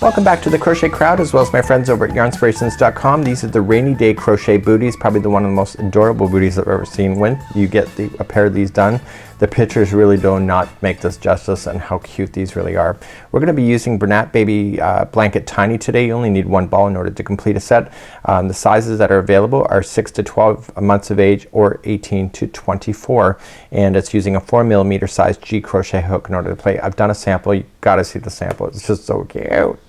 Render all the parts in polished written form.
Welcome back to the crochet crowd, as well as my friends over at yarnspirations.com. These are the rainy day crochet booties, probably one of the most adorable booties I've ever seen. When you get a pair of these done, the pictures really do not make this justice and how cute these really are. We're going to be using Bernat Baby Blanket Tiny today. You only need one ball in order to complete a set. The sizes that are available are 6 to 12 months of age or 18 to 24, and it's using a 4mm size G crochet hook in order to play. I've done a sample. You gotta see the sample. It's just so cute.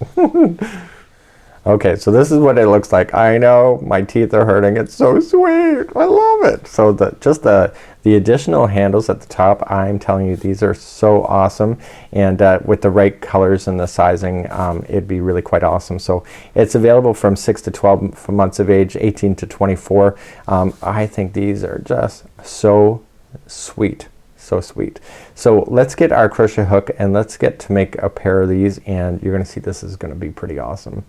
Okay, so this is what it looks like. I know my teeth are hurting. It's so sweet. I love it. So the additional handles at the top, I'm telling you, these are so awesome, and with the right colors and the sizing, it'd be really quite awesome. So it's available from 6 to 12 months of age, 18 to 24. I think these are just so sweet. So sweet. So let's get our crochet hook and let's get to make a pair of these, and you're gonna see this is gonna be pretty awesome.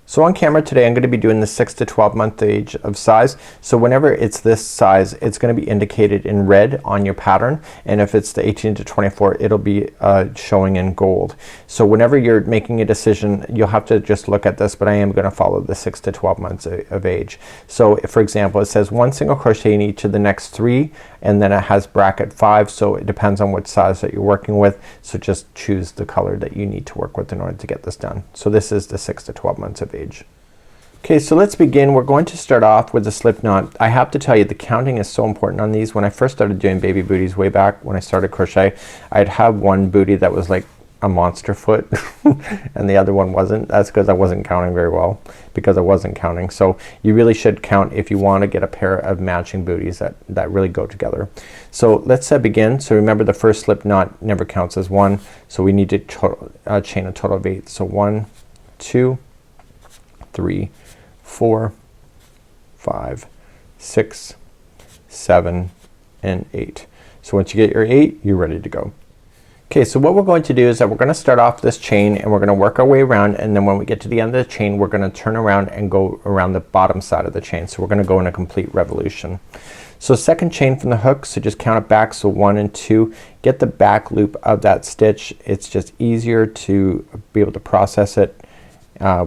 So on camera today I'm going to be doing the 6 to 12 month age of size. So whenever it's this size, it's going to be indicated in red on your pattern, and if it's the 18 to 24, it'll be showing in gold. So whenever you're making a decision, you'll have to just look at this, but I am going to follow the 6 to 12 months of age. So if, for example, it says 1 single crochet in each of the next 3, and then it has bracket 5, so it depends on what size that you're working with. So just choose the color that you need to work with in order to get this done. So this is the 6 to 12 months of age. Okay, so let's begin. We're going to start off with a slip knot. I have to tell you, the counting is so important on these. When I first started doing baby booties way back when I started crochet, I'd have one booty that was like a monster foot and the other one wasn't. That's because I wasn't counting very well, because I wasn't counting. So you really should count if you want to get a pair of matching booties that really go together. So let's begin. So remember, the first slip knot never counts as one, so we need to chain a total of 8. So 1, 2, 3, 4, 5, 6, 7, and 8. So once you get your 8, you're ready to go. Okay, so what we're going to do is that we're going to start off this chain and we're going to work our way around, and then when we get to the end of the chain, we're going to turn around and go around the bottom side of the chain. So we're going to go in a complete revolution. So second chain from the hook, so just count it back. So 1 and 2. Get the back loop of that stitch. It's just easier to be able to process it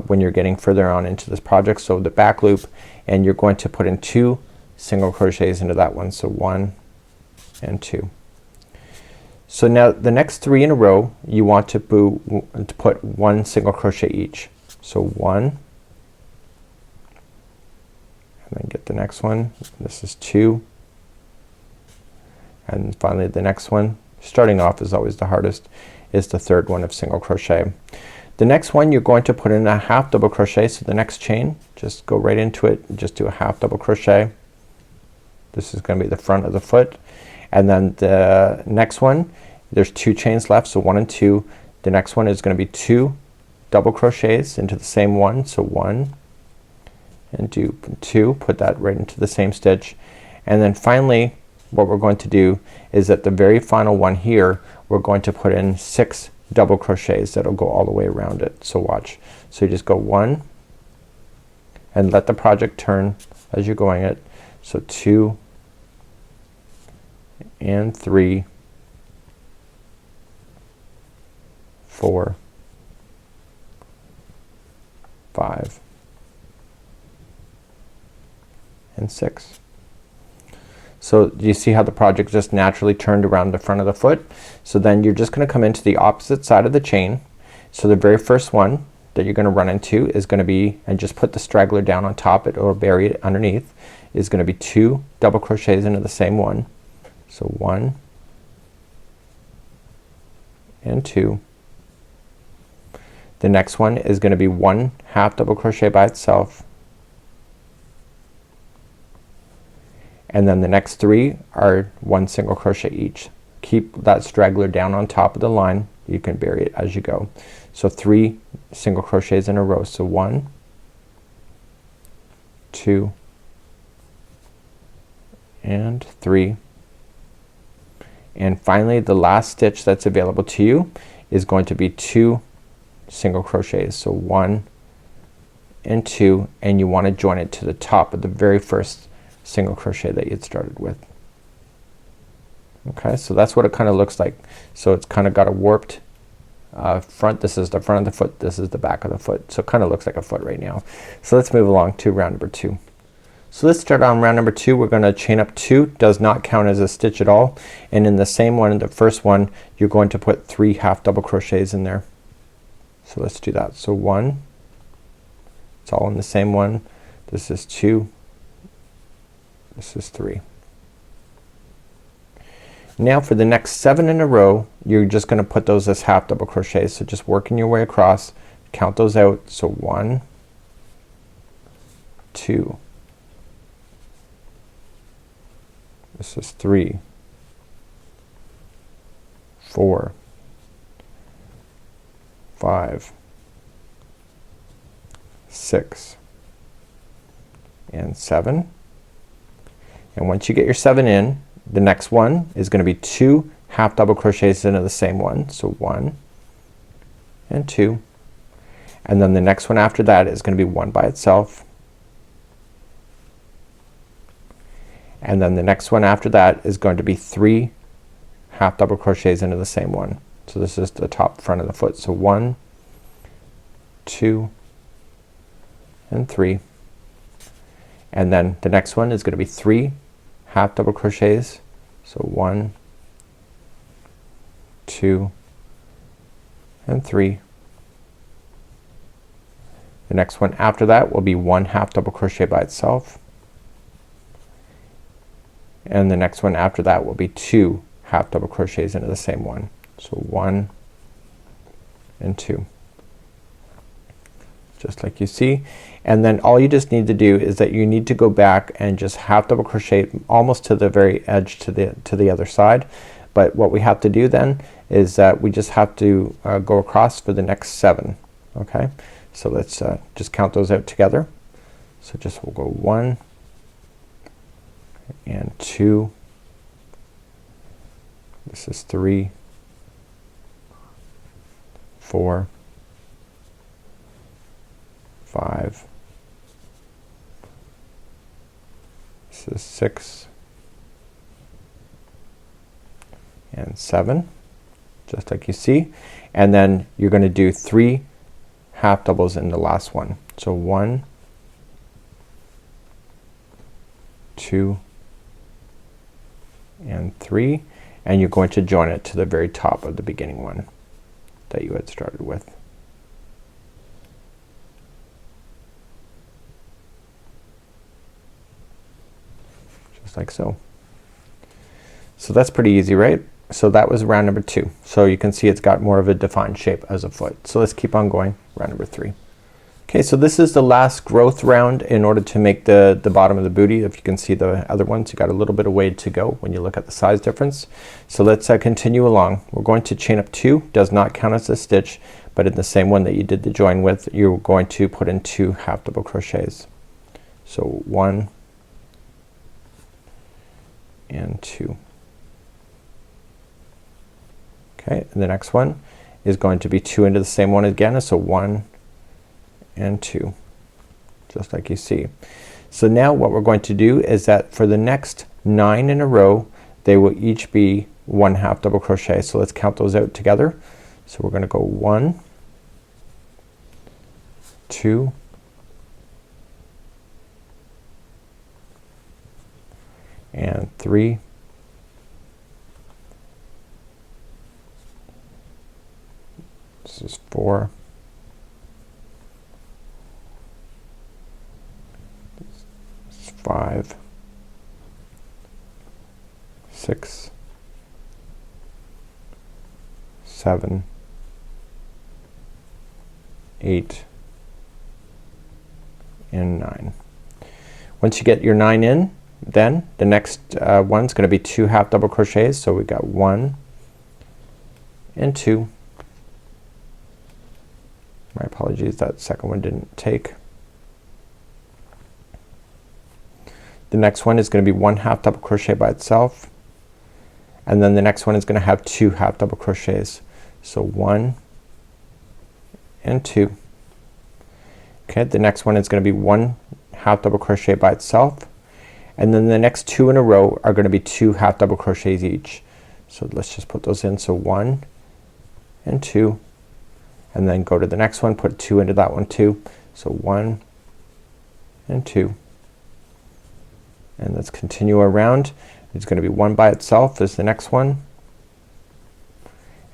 when you're getting further on into this project. So the back loop, and you're going to put in 2 single crochets into that one. So 1 and 2. So now the next 3 in a row, you want to put 1 single crochet each. So 1, and then get the next one. This is 2, and finally the next one. Starting off is always the hardest, is the third one of single crochet. The next one you're going to put in a half double crochet. So the next chain, just go right into it and just do a half double crochet. This is gonna be the front of the foot, and then the next one, there's 2 chains left, so 1 and 2. The next one is gonna be 2 double crochets into the same one. So 1 and 2, put that right into the same stitch, and then finally what we're going to do is at the very final one here, we're going to put in 6 double crochets that'll go all the way around it. So watch. So you just go 1 and let the project turn as you're going it. So 2 and 3, 4, 5, and 6. So do you see how the project just naturally turned around the front of the foot? So then you're just gonna come into the opposite side of the chain. So the very first one that you're gonna run into is gonna be, and just put the straggler down on top, it or bury it underneath, is gonna be 2 double crochets into the same one. So 1 and 2. The next one is gonna be 1 half double crochet by itself, and then the next 3 are 1 single crochet each. Keep that straggler down on top of the line. You can bury it as you go. So 3 single crochets in a row. So 1, 2, and 3, and finally the last stitch that's available to you is going to be 2 single crochets. So 1 and 2, and you want to join it to the top of the very first single crochet that you had started with. Okay, so that's what it kind of looks like. So it's kind of got a warped front. This is the front of the foot, this is the back of the foot. So it kind of looks like a foot right now. So let's move along to round number 2. So let's start on round number 2. We're gonna chain up 2, does not count as a stitch at all, and in the same one, the first one, you're going to put 3 half double crochets in there. So let's do that. So 1, it's all in the same one. This is 2, this is 3. Now for the next 7 in a row, you're just gonna put those as half double crochets. So just working your way across, count those out. So 1, 2, this is 3, 4, 5, 6, and 7. And once you get your 7 in, the next one is gonna be 2 half double crochets into the same one. So 1 and 2, and then the next one after that is gonna be 1 by itself, and then the next one after that is going to be 3 half double crochets into the same one. So this is the top front of the foot. So 1, 2, and 3, and then the next one is gonna be 3 half double crochets. So 1, 2, and 3. The next one after that will be 1 half double crochet by itself, and the next one after that will be 2 half double crochets into the same one. So 1 and 2, just like you see. And then all you just need to do is that you need to go back and just half double crochet almost to the very edge to the other side. But what we have to do then is that we just have to go across for the next 7. Okay, so let's just count those out together. So just we'll go 1 and 2, this is 3, 4, 5, this is 6, and 7, just like you see. And then you're gonna do 3 half doubles in the last one. So 1, 2, and 3, and you're going to join it to the very top of the beginning one that you had started with. Just like so. So that's pretty easy, right? So that was round number 2. So you can see it's got more of a defined shape as a foot. So let's keep on going. Round number 3. Okay, so this is the last growth round in order to make the bottom of the booty. If you can see the other ones, you got a little bit of way to go when you look at the size difference. So let's continue along. We're going to chain up 2, does not count as a stitch, but in the same one that you did the join with, you're going to put in 2 half double crochets. So 1 and 2. Okay, and the next one is going to be 2 into the same one again. So 1 and 2, just like you see. So now what we're going to do is that for the next 9 in a row, they will each be 1 half double crochet. So let's count those out together. So we're gonna go 1, 2, and 3, this is 4, 5, 6, 7, 8, and 9. Once you get your 9 in, then the next one's gonna be 2 half double crochets. So we got 1 and 2. My apologies, that second one didn't take. The next one is gonna be 1 half double crochet by itself, and then the next one is gonna have 2 half double crochets. So 1 and 2. Okay, the next one is gonna be 1 half double crochet by itself, and then the next 2 in a row are gonna be 2 half double crochets each. So let's just put those in. So 1 and 2, and then go to the next one, put 2 into that one too. So 1 and 2, and let's continue around. It's gonna be 1 by itself is the next one,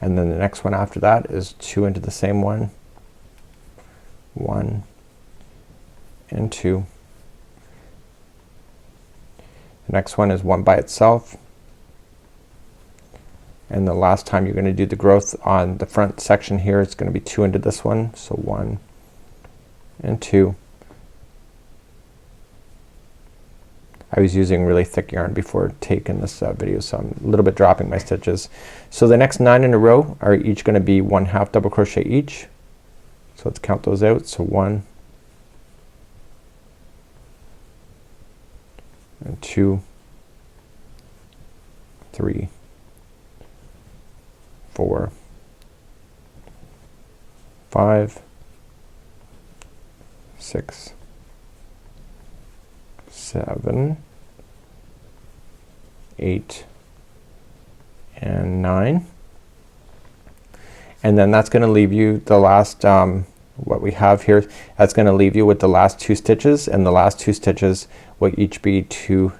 and then the next one after that is 2 into the same one, 1 and 2. The next one is 1 by itself, and the last time you're gonna do the growth on the front section here, it's gonna be 2 into this one, so 1 and 2. I was using really thick yarn before taking this video, so I'm a little bit dropping my stitches. So the next 9 in a row are each gonna be 1/2 double crochet each. So let's count those out. So 1 and 2, 3, 4, 5, 6, 7, 8, and 9. And then that's gonna leave you the last what we have here, that's gonna leave you with the last 2 stitches, and the last 2 stitches will each be 2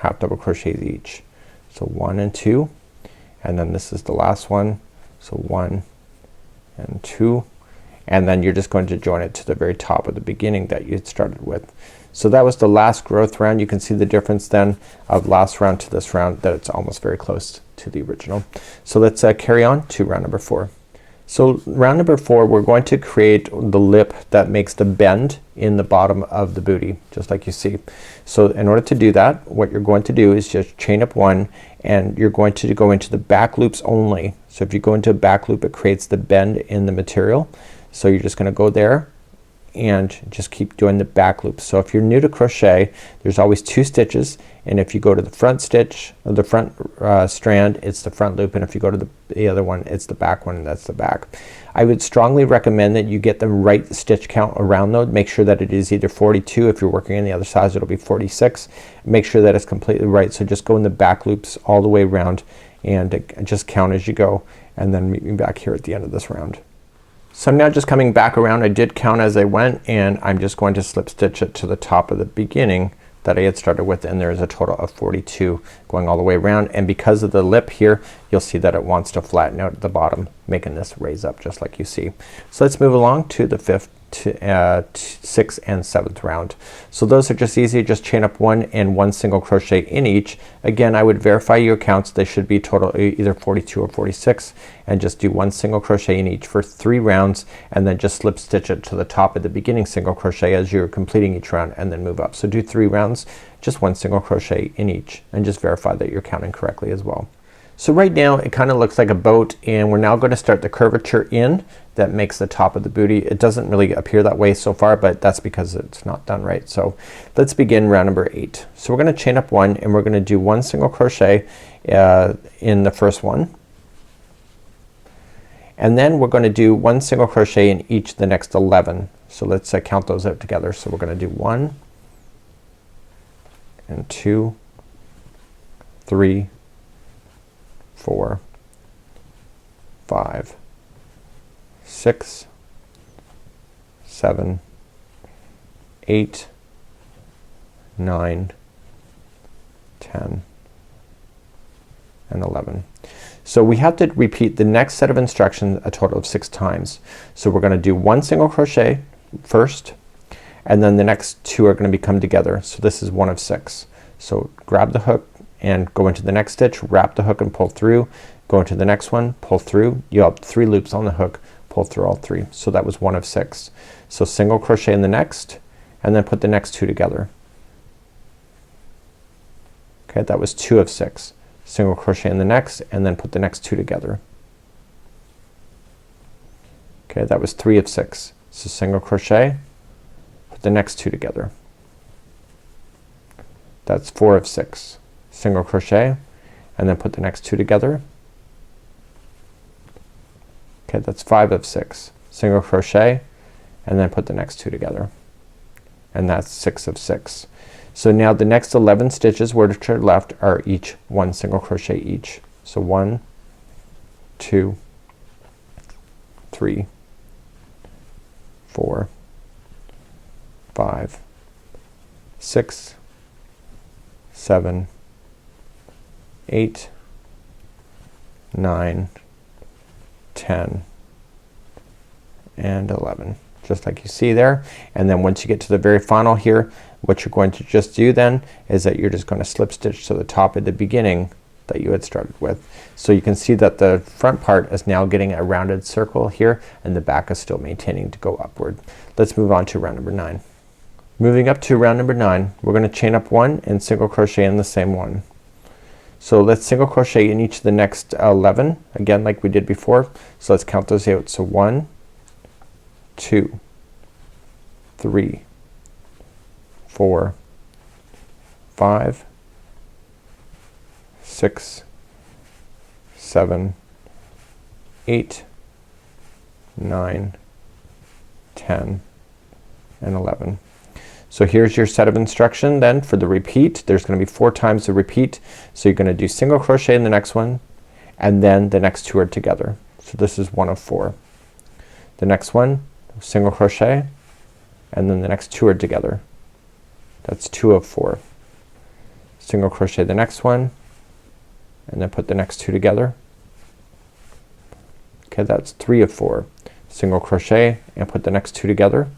half double crochets each. So 1 and 2, and then this is the last one, so 1 and 2, and then you're just going to join it to the very top of the beginning that you had started with. So that was the last growth round. You can see the difference then of last round to this round, that it's almost very close to the original. So let's carry on to round number 4. So round number 4, we're going to create the lip that makes the bend in the bottom of the booty, just like you see. So in order to do that, what you're going to do is just chain up 1, and you're going to go into the back loops only. So if you go into a back loop, it creates the bend in the material. So you're just gonna go there and just keep doing the back loops. So if you're new to crochet, there's always 2 stitches, and if you go to the front stitch or the front strand, it's the front loop, and if you go to the other one, it's the back one, and that's the back. I would strongly recommend that you get the right stitch count around those. Make sure that it is either 42. If you're working on the other size, it'll be 46. Make sure that it's completely right. So just go in the back loops all the way around, and just count as you go, and then meet me back here at the end of this round. So I'm now just coming back around. I did count as I went, and I'm just going to slip stitch it to the top of the beginning that I had started with, and there is a total of 42 going all the way around. And because of the lip here, you'll see that it wants to flatten out at the bottom, making this raise up just like you see. So let's move along to the 5th, 6th, and 7th round. So those are just easy. Just chain up 1 and 1 single crochet in each. Again, I would verify your counts. They should be total either 42 or 46, and just do 1 single crochet in each for 3 rounds, and then just slip stitch it to the top of the beginning single crochet as you're completing each round, and then move up. So do 3 rounds, just 1 single crochet in each, and just verify that you're counting correctly as well. So right now it kind of looks like a boat, and we're now going to start the curvature in that makes the top of the booty. It doesn't really appear that way so far, but that's because it's not done right. So let's begin round number 8. So we're gonna chain up 1, and we're gonna do 1 single crochet in the first one, and then we're gonna do 1 single crochet in each of the next 11. So let's count those out together. So we're gonna do 1 and 2, 3, 4, 5, 6, 7, 8, 9, 10, and 11. So we have to repeat the next set of instructions a total of 6 times. So we're gonna do 1 single crochet first, and then the next 2 are gonna be come together. So this is 1 of 6. So grab the hook and go into the next stitch, wrap the hook and pull through, go into the next one, pull through. You have 3 loops on the hook, pull through all 3. So that was 1 of 6. So single crochet in the next, and then put the next 2 together. Okay, that was 2 of 6. Single crochet in the next, and then put the next 2 together. Okay, that was 3 of 6. So single crochet, put the next 2 together. That's 4 of 6. Single crochet, and then put the next 2 together. Okay, that's 5 of 6. Single crochet, and then put the next 2 together, and that's 6 of 6. So now the next 11 stitches which are left are each 1 single crochet each. So 1, 2, 3, 4, 5, 6, 7, 8, 9, 10, and 11, just like you see there. And then once you get to the very final here, what you're going to just do then is that you're just going to slip stitch to the top at the beginning that you had started with. So you can see that the front part is now getting a rounded circle here, and the back is still maintaining to go upward. Let's move on to round number 9. Moving up to round number 9, we're going to chain up 1 and single crochet in the same one. So let's single crochet in each of the next 11 again like we did before. So let's count those out. So 1, 2, 3, 4, 5, 6, 7, 8, 9, 10, and 11. So here's your set of instruction then for the repeat. There's gonna be 4 times the repeat. So you're gonna do single crochet in the next one, and then the next 2 are together. So this is 1 of 4. The next one, single crochet, and then the next 2 are together. That's 2 of 4. Single crochet the next one, and then put the next 2 together. Okay, that's 3 of 4. Single crochet and put the next 2 together,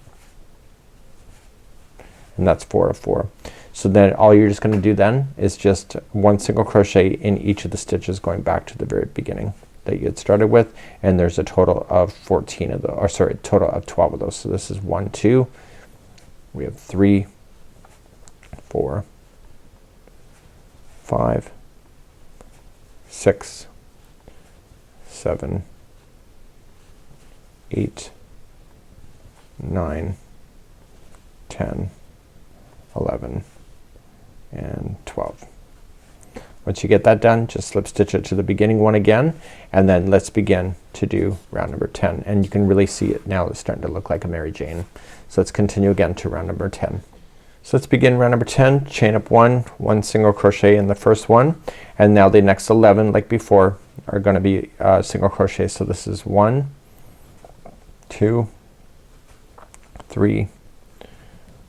and that's 4 of 4. So then all you're just gonna do then is just 1 single crochet in each of the stitches going back to the very beginning that you had started with, and there's a total of 14 of those, or sorry, total of 12 of those. So this is 1, 2, we have 3, 4, 5, 6, 7, 8, 9, 10, 11, and 12. Once you get that done, just slip stitch it to the beginning one again, and then let's begin to do round number 10. And you can really see it now, it's starting to look like a Mary Jane. So let's continue again to round number 10. So let's begin round number 10. Chain up 1, 1 single crochet in the first one, and now the next 11 like before are gonna be single crochet. So this is 1, 2, 3,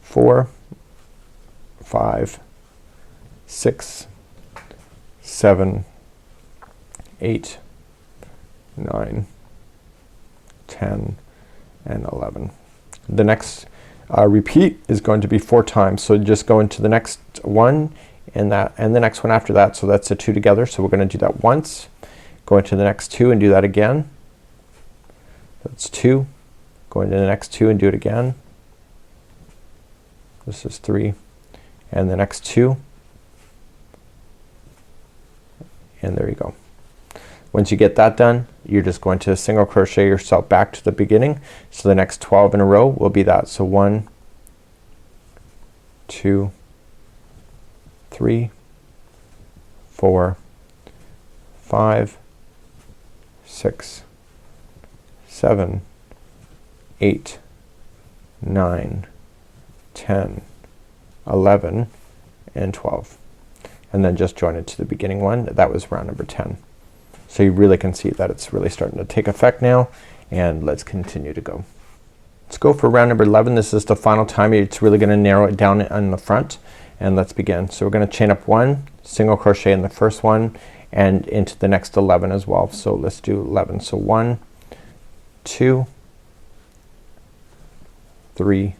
4, 5, 6, 7, 8, 9, 10, and 11. The next repeat is going to be 4 times. So just go into the next one and that, and the next one after that. So that's the 2 together. So we're gonna do that once, go into the next 2 and do that again. That's 2. Go into the next 2 and do it again. This is 3, and the next 2, and there you go. Once you get that done, you're just going to single crochet yourself back to the beginning. So the next 12 in a row will be that. So 1, 2, 3, 4, 5, 6, 7, 8, 9, 10, 11, and 12. And then just join it to the beginning one. That was round number 10. So you really can see that it's really starting to take effect now, and let's continue to go. Let's go for round number 11. This is the final time. It's really gonna narrow it down on the front, and let's begin. So we're gonna chain up 1, single crochet in the first one, and into the next 11 as well. So let's do 11. So 1, 2, 3,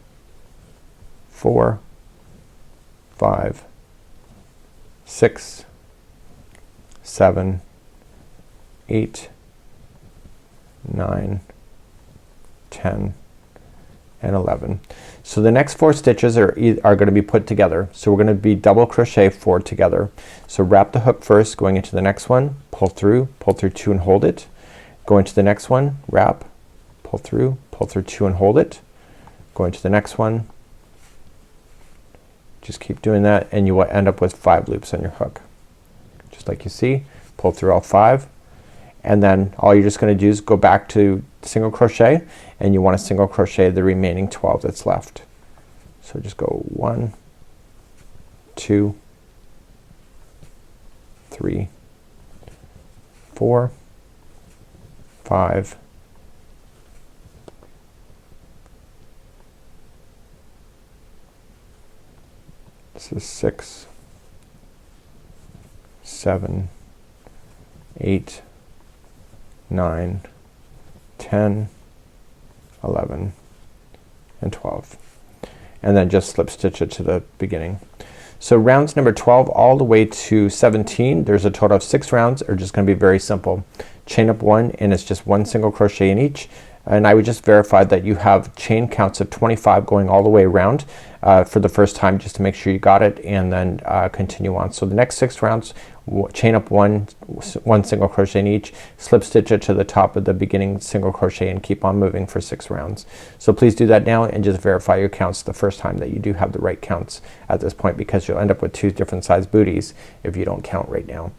4, 5, 6, 7, 8, 9, 10, and 11. So the next 4 stitches are going to be put together. So we're going to be double crochet 4 together. So wrap the hook first, going into the next one, pull through 2 and hold it. Go into the next one, wrap, pull through 2 and hold it. Go into the next one. Just keep doing that, and you will end up with 5 loops on your hook. Just like you see, pull through all 5, and then all you're just gonna do is go back to single crochet, and you want to single crochet the remaining 12 that's left. So just go 1, 2, 3, 4, 5, This is 6, 7, 8, 9, 10, 11, and 12. And then just slip stitch it to the beginning. So rounds number 12 all the way to 17, there's a total of 6 rounds, are just gonna be very simple. Chain up 1 and it's just 1 single crochet in each. And I would just verify that you have chain counts of 25 going all the way around for the first time, just to make sure you got it, and then continue on. So the next 6 rounds, chain up 1 single crochet in each, slip stitch it to the top of the beginning single crochet, and keep on moving for 6 rounds. So please do that now and just verify your counts the first time that you do have the right counts at this point, because you'll end up with 2 different size booties if you don't count right now.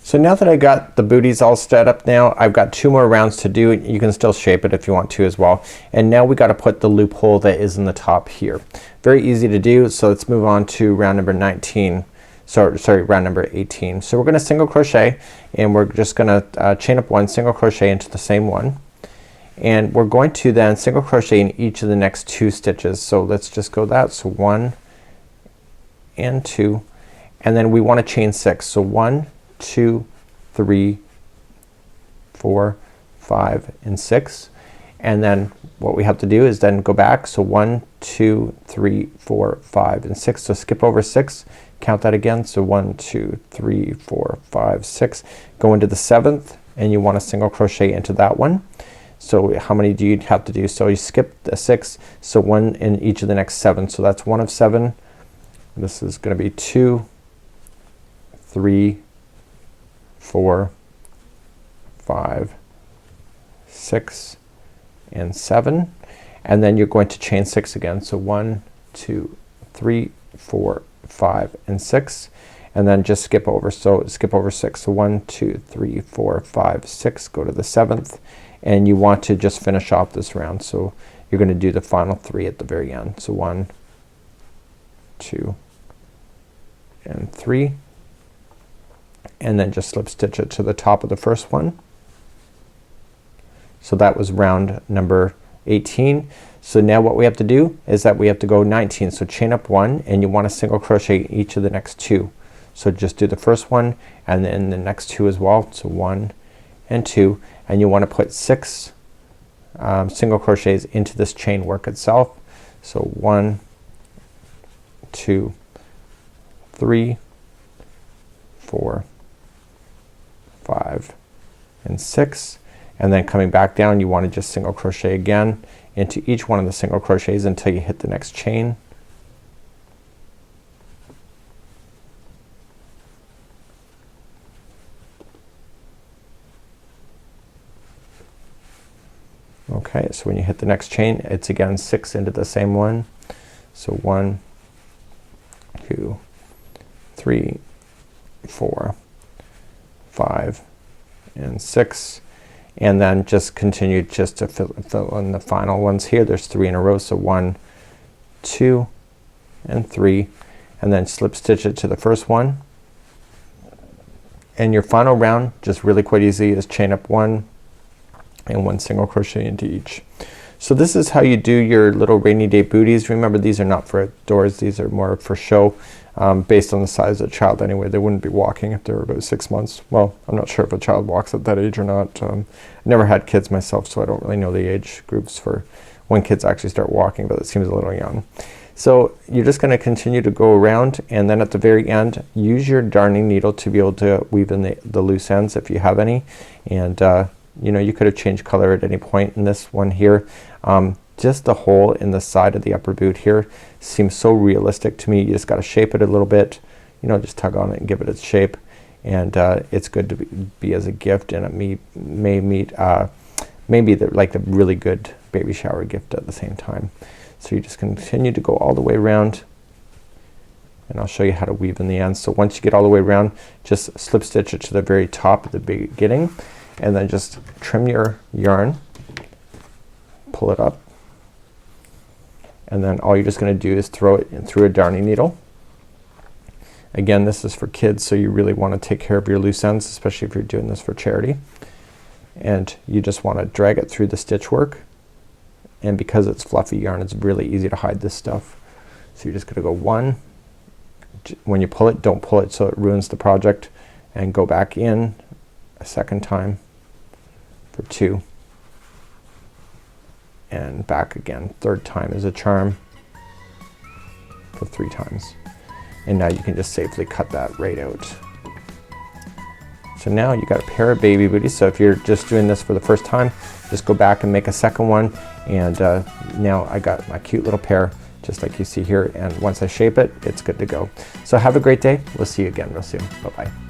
So now that I got the booties all set up now, I've got 2 more rounds to do. You can still shape it if you want to as well. And now we gotta put the loophole that is in the top here. Very easy to do, so let's move on to round number 19. Sorry, round number 18. So we're gonna single crochet, and we're just gonna chain up 1 single crochet into the same one. And we're going to then single crochet in each of the next 2 stitches. So let's just go that. So 1 and 2, and then we wanna chain 6. So 1, 2, 3, 4, 5, and 6. And then what we have to do is then go back. So 1, 2, 3, 4, 5, and 6. So skip over 6, count that again. So 1, 2, 3, 4, 5, 6. Go into the 7th, and you want to single crochet into that one. So how many do you have to do? So you skip the 6, so 1 in each of the next 7. So that's 1 of 7. This is gonna be 2, 3, 4, 5, 6, and 7. And then you're going to chain 6 again. So 1, 2, 3, 4, 5, and 6. And then just skip over. So skip over 6. So 1, 2, 3, 4, 5, 6. Go to the 7th. And you want to just finish off this round. So you're gonna do the final 3 at the very end. So 1, 2, and 3. And then just slip stitch it to the top of the first one. So that was round number 18. So now what we have to do is that we have to go 19. So chain up 1, and you want to single crochet each of the next 2. So just do the first one and then the next 2 as well. So 1 and 2, and you want to put 6 single crochets into this chain work itself. So 1, 2, 3, 4, 5, and 6. And then coming back down, you want to just single crochet again into each one of the single crochets until you hit the next chain. Okay, so when you hit the next chain, it's again 6 into the same one. So 1, 2, 3, 4, 5, and 6. And then just continue just to fill in the final ones here. There's 3 in a row. So 1, 2, and 3. And then slip stitch it to the first one. And your final round, just really quite easy, is chain up 1 and 1 single crochet into each. So this is how you do your little rainy day booties. Remember, these are not for outdoors. These are more for show. Based on the size of the child anyway. They wouldn't be walking if they were about 6 months. Well, I'm not sure if a child walks at that age or not. I never had kids myself, so I don't really know the age groups for when kids actually start walking, but it seems a little young. So you're just gonna continue to go around, and then at the very end, use your darning needle to be able to weave in the loose ends if you have any. And you know, you could have changed color at any point in this one here. Just the hole in the side of the upper boot here seems so realistic to me. You just gotta shape it a little bit, you know, just tug on it and give it its shape. And it's good to be as a gift, and it may be like a really good baby shower gift at the same time. So you just continue to go all the way around, and I'll show you how to weave in the end. So once you get all the way around, just slip stitch it to the very top at the beginning, and then just trim your yarn, pull it up, and then all you're just gonna do is throw it in through a darning needle. Again, this is for kids, so you really want to take care of your loose ends, especially if you're doing this for charity. And you just want to drag it through the stitch work, and because it's fluffy yarn, it's really easy to hide this stuff. So you're just gonna go 1 when you pull it, don't pull it so it ruins the project, and go back in a second time for 2 and back again. Third time is a charm for 3 times. And now you can just safely cut that right out. So now you got a pair of baby booties. So if you're just doing this for the first time, just go back and make a second one, and now I got my cute little pair just like you see here, and once I shape it, it's good to go. So have a great day. We'll see you again real soon. Bye-bye.